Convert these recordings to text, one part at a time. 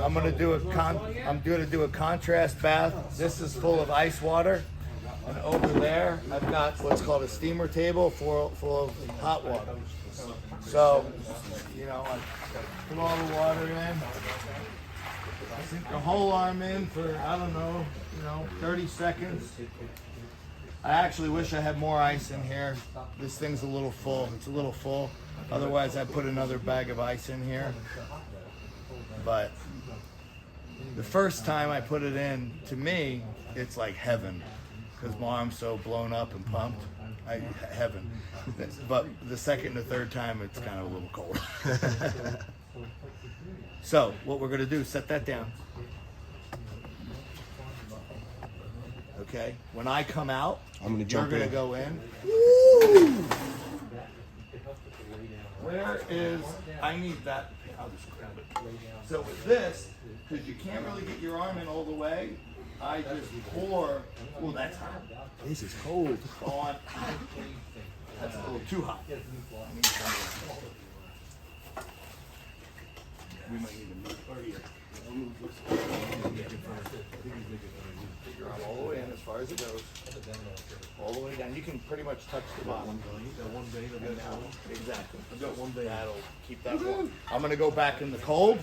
I'm gonna do a contrast bath. This is full of ice water, and over there I've got what's called a steamer table full of hot water. So, you know, I put all the water in. I sink the whole arm in for, I don't know, 30 seconds. I actually wish I had more ice in here. This thing's a little full. It's a little full. Otherwise, I'd put another bag of ice in here. But the first time I put it in, to me, it's like heaven. Because my arm's so blown up and pumped. Heaven. But the second and the third time, it's kind of a little cold. So, what we're going to do is set that down. Okay? When I come out, I'm gonna jump you're in. going to go in. Woo! Where is, I need that. I'll just grab it. So with this, because you can't really get your arm in all the way, I just pour, well, that's hot. This is cold. On. That's a little too hot. We might need to move. Or here. Get your arm all the way in as far as it goes. All the way down. You can pretty much touch the bottom. Exactly. I've got one day. That'll keep that warm. I'm going to go back in the cold.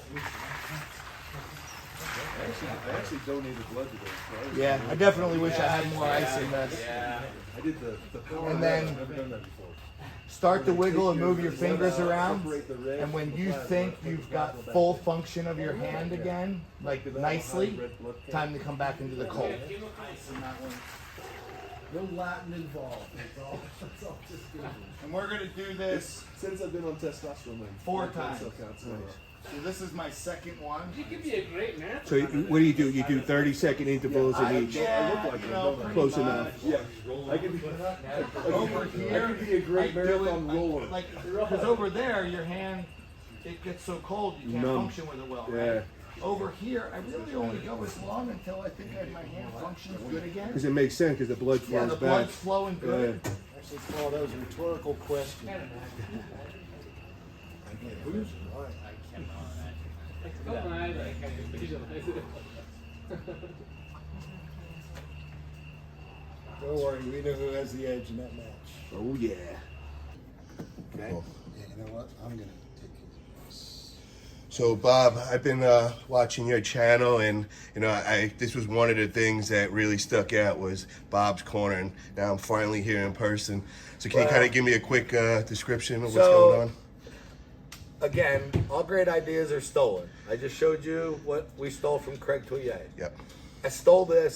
I actually donated blood today. So Yeah, I definitely wish I had more ice in this. yeah. I did the And then I've never done that before. start to wiggle and move your fingers around. And when you think you've got full function of your hand again, like nicely, time to come back into the cold. No Latin involved. It's all just good. And we're going to do this Since I've been on testosterone, like 4 times. so counts. So this is my second one. You could be a great man. So what do? You do 30-second intervals in each. Close enough. Yeah, I could be. Over I here, could be a great marathon roller. because over there, your hand, it gets so cold you can't Numb. function with it well. Yeah. Right? Over here, I really only go as long until I think my hand functions good again. Because it makes sense because the blood flows Yeah, the back. blood's flowing good. Yeah. Actually, call those rhetorical questions. Who's right? Come on, Don't worry, we know who has the edge in that match. Oh yeah. Okay. Cool. Yeah, you know what? I'm gonna take this. So Bob, I've been watching your channel, and this was one of the things that really stuck out was Bob's Corner, and now I'm finally here in person. So can you kind of give me a quick description of what's going on? Again, all great ideas are stolen. I just showed you what we stole from Craig Touye. Yep. I stole a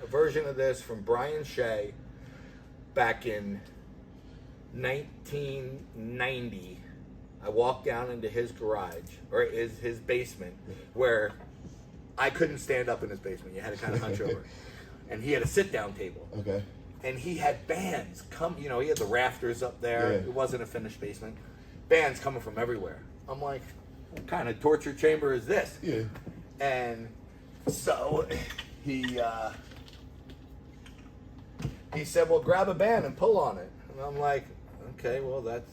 version of this from Brian Shea back in 1990. I walked down into his garage, or his basement, where I couldn't stand up in his basement. You had to kind of hunch over. And he had a sit-down table. Okay. And he had bands come, he had the rafters up there. Yeah. It wasn't a finished basement. Bands coming from everywhere. I'm like, what kind of torture chamber is this? Yeah. And so he said, well, grab a band and pull on it. And I'm like, okay, well, that's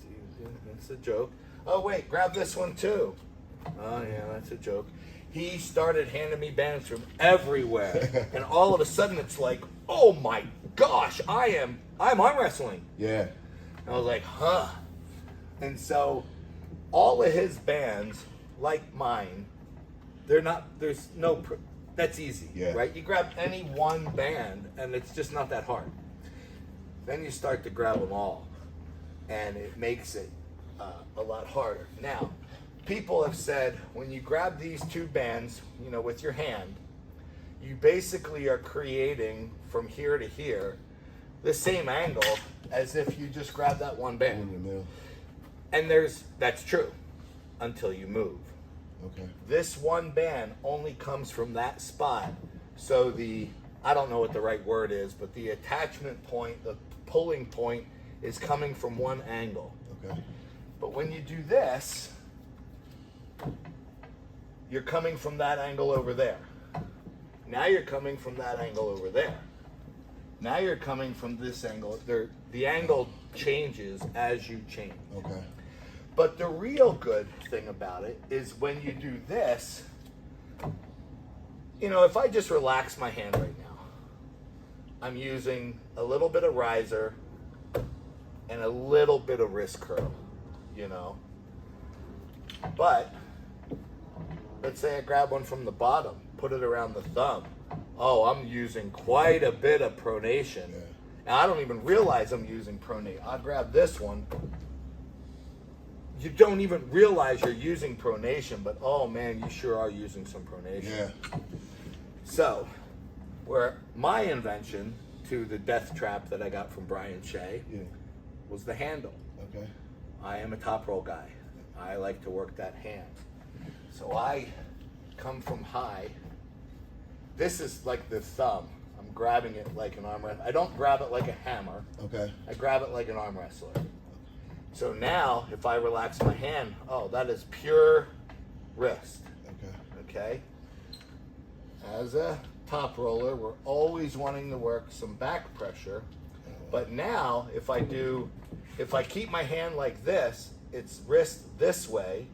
a joke. Oh, wait, grab this one too. Oh, yeah, that's a joke. He started handing me bands from everywhere. And all of a sudden it's like, oh my gosh, I'm arm wrestling. Yeah. And I was like, huh. And so all of his bands, like mine, that's easy, Yeah. right? You grab any one band and it's just not that hard. Then you start to grab them all and it makes it a lot harder. Now, people have said when you grab these two bands, with your hand, you basically are creating from here to here the same angle as if you just grab that one band. In the middle. And that's true until you move. Okay. This one band only comes from that spot. So I don't know what the right word is, but the attachment point, the pulling point is coming from one angle. Okay. But when you do this, you're coming from that angle over there. Now you're coming from that angle over there. Now you're coming from this angle. The angle changes as you change. Okay. But the real good thing about it is when you do this, you know, if I just relax my hand right now, I'm using a little bit of riser and a little bit of wrist curl, you know. But let's say I grab one from the bottom, put it around the thumb. Oh, I'm using quite a bit of pronation. Yeah. And I don't even realize I'm using pronate. I'll grab this one. You don't even realize you're using pronation, but oh man, you sure are using some pronation. Yeah. So, where my invention to the death trap that I got from Brian Shea Yeah. was the handle. Okay. I am a top roll guy. I like to work that hand. So I come from high. This is like the thumb. I'm grabbing it like an arm wrestler. I don't grab it like a hammer. Okay. I grab it like an arm wrestler. So now, if I relax my hand, oh, that is pure wrist. Okay. Okay? As a top roller, we're always wanting to work some back pressure. But now, if I keep my hand like this, it's wrist this way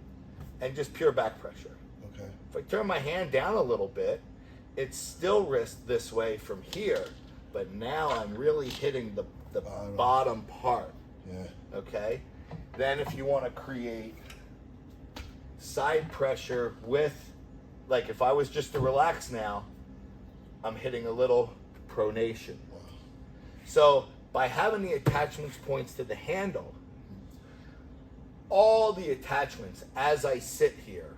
and just pure back pressure. Okay. If I turn my hand down a little bit, it's still wrist this way from here, but now I'm really hitting the bottom part. Yeah. Okay? Then if you want to create side pressure with, like if I was just to relax now, I'm hitting a little pronation. Wow. So by having the attachments points to the handle, all the attachments as I sit here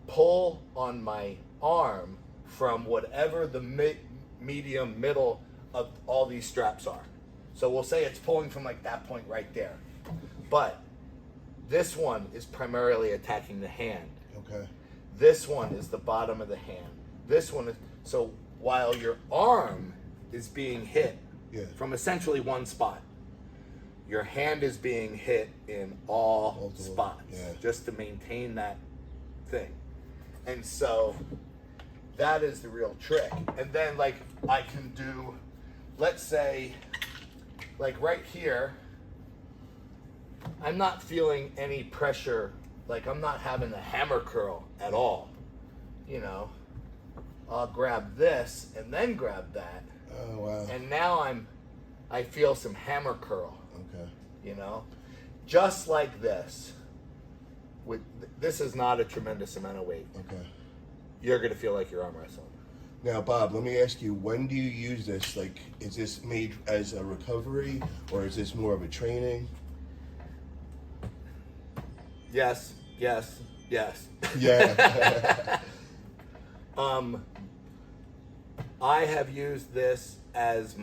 pull on my arm from whatever the medium middle of all these straps are. So we'll say it's pulling from like that point right there. But this one is primarily attacking the hand. Okay. This one is the bottom of the hand. This one is, so while your arm is being hit Yeah. from essentially one spot, your hand is being hit in all Multiple, spots yeah. just to maintain that thing. And so that is the real trick. And then like I can do, let's say, like right here, I'm not feeling any pressure, like I'm not having a hammer curl at all. You know, I'll grab this and then grab that. Oh wow. And now I feel some hammer curl, Okay. you know, just like this. This is not a tremendous amount of weight. Okay. You're gonna feel like you're arm wrestling. Now, Bob, let me ask you, when do you use this? Like, is this made as a recovery, or is this more of a training? Yes, yes, yes. Yeah. I have used this as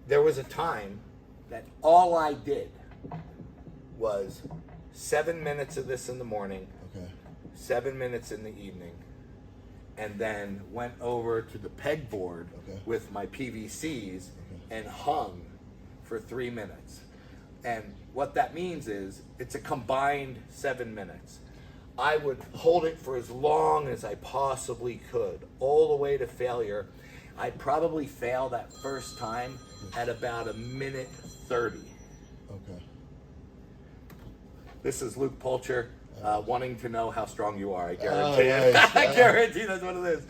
there was a time that all I did was 7 minutes of this in the morning, Okay. 7 minutes in the evening, and then went over to the pegboard Okay. with my PVCs and hung for 3 minutes. And what that means is it's a combined 7 minutes. I would hold it for as long as I possibly could, all the way to failure. I'd probably fail that first time at about 1:30. Okay. This is Luke Pulcher, wanting to know how strong you are. I guarantee Oh, it. nice. I guarantee that's what it is.